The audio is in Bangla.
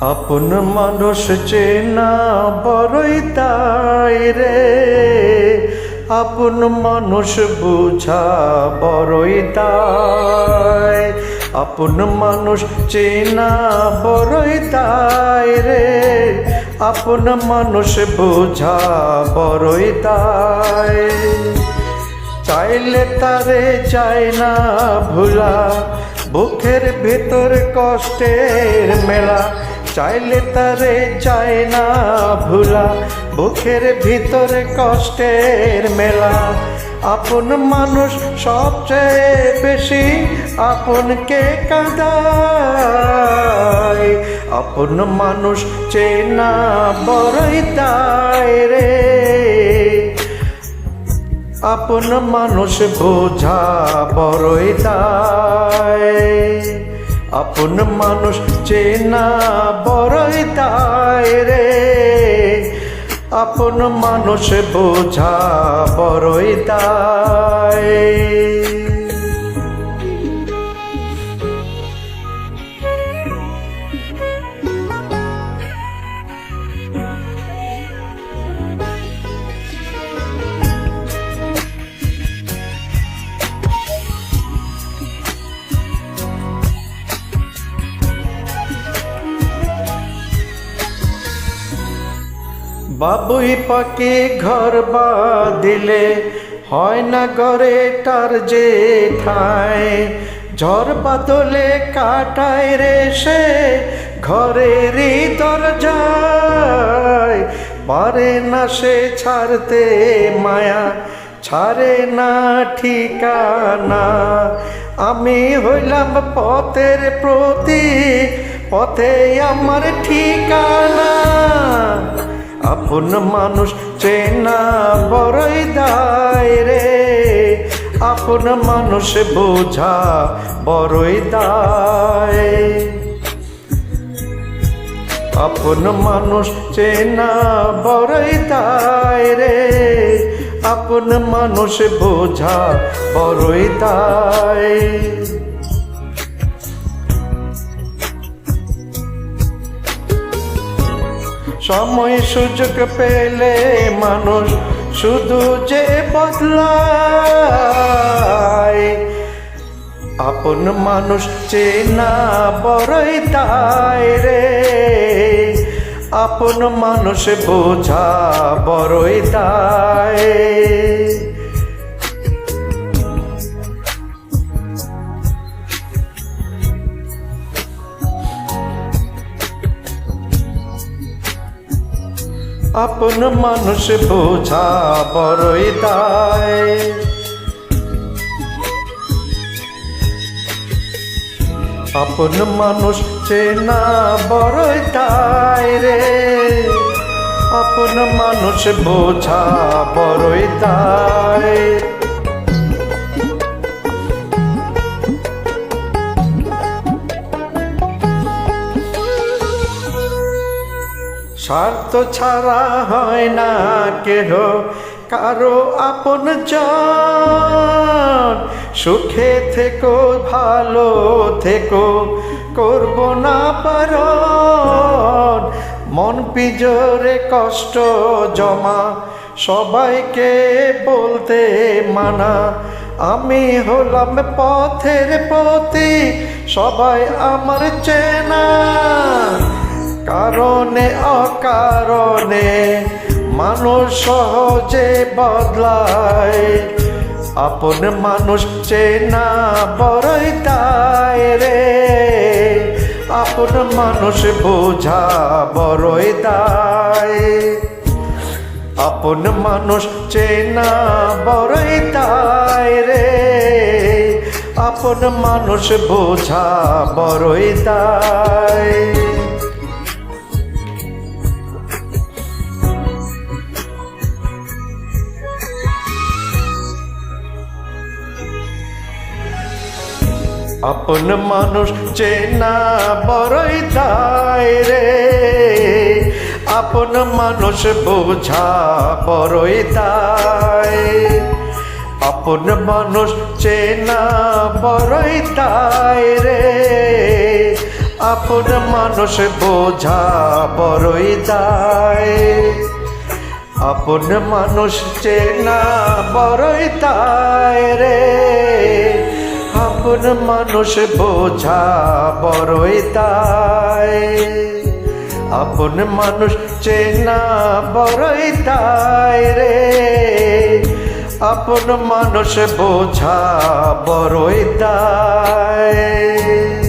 আপন মানুষ চেনা বড়ই তাই রে, আপন মানুষ বুঝা বড়ই তাই। আপন মানুষ চেনা বড়ই তাই রে, আপন মানুষ বুঝা বড়ই তাই। চাইলে তারে চায় না ভুলা, বুকের ভেতর কষ্টের মেলা। চাইলে তারে চায় না ভুলা, বুকের ভিতর কষ্টের মেলা। আপন মানুষ সবচেয়ে বেশি আপনকে কাঁদায়। আপন মানুষ চেনা বড়ই তাই রে, আপন মানুষ বোঝা বড়ই তাই। আপন মানুষ চেনা বড়ই তাই রে, আপন মানুষ বোঝা বড়ই তাই। বাবুই পাখি ঘর বাঁধিলে হয় না ঘরে তার যে ঠাই। ঝড় বাদলে কাটায় রে সে ঘরেরই দরজায়। পারে না সে ছাড়তে মায়া, ছাড়ে না ঠিকানা। আমি হইলাম পথের প্রতি, পথে আমার ঠিকানা। আপন মানুষ চেনা বড়ই দায় রে, আপন মানুষ বোঝা বড়ই দায়। আপন মানুষ চেনা বড়ই দায় রে, আপন মানুষ বোঝা বড়ই দায়। সময় সুযোগ পেলে মানুষ শুধু যে বদলায়। আপন মানুষ চেনা বড়ই তাই রে, আপন মানুষ বোঝা বড়ই তাই। আপন মানুষ বোঝা বড়ই দায়। আপন মানুষ চেনা বড়ই দায় রে, আপন মানুষ বোঝা বড়ই দায়। স্বার্থ ছাড়া হয় না কেহ কারো আপন জন। সুখে থেকো ভালো থেকো করব না বারণ। মন পিজরে কষ্ট জমা সবাইকে বলতে মানা। আমি হলাম পথের পথি, সবাই আমার চেনা। কারণে অকারণে মানুষ সহজে বদলায়। আপন মানুষ চেনা বড়ই তাই রে, আপন মানুষ বোঝা বড়ই তাই। আপন মানুষ চেনা বড়ই তাই রে, আপন মানুষ বোঝা বড়ই তাই। আপন মানুষ চেনা বড়ই দায় রে, আপন মানুষ বোঝা বড়ই দায়। আপন মানুষ চেনা বড়ই দায় রে, আপন মানুষ বোঝা বড়ই দায় আপন মানুষ চেনা বড়ই দায় রে আপন মানুষ বোঝা বড়ই দায় আপন মানুষ চেনা বড়ই দায় রে আপন মানুষ বোঝা বড়ই দায়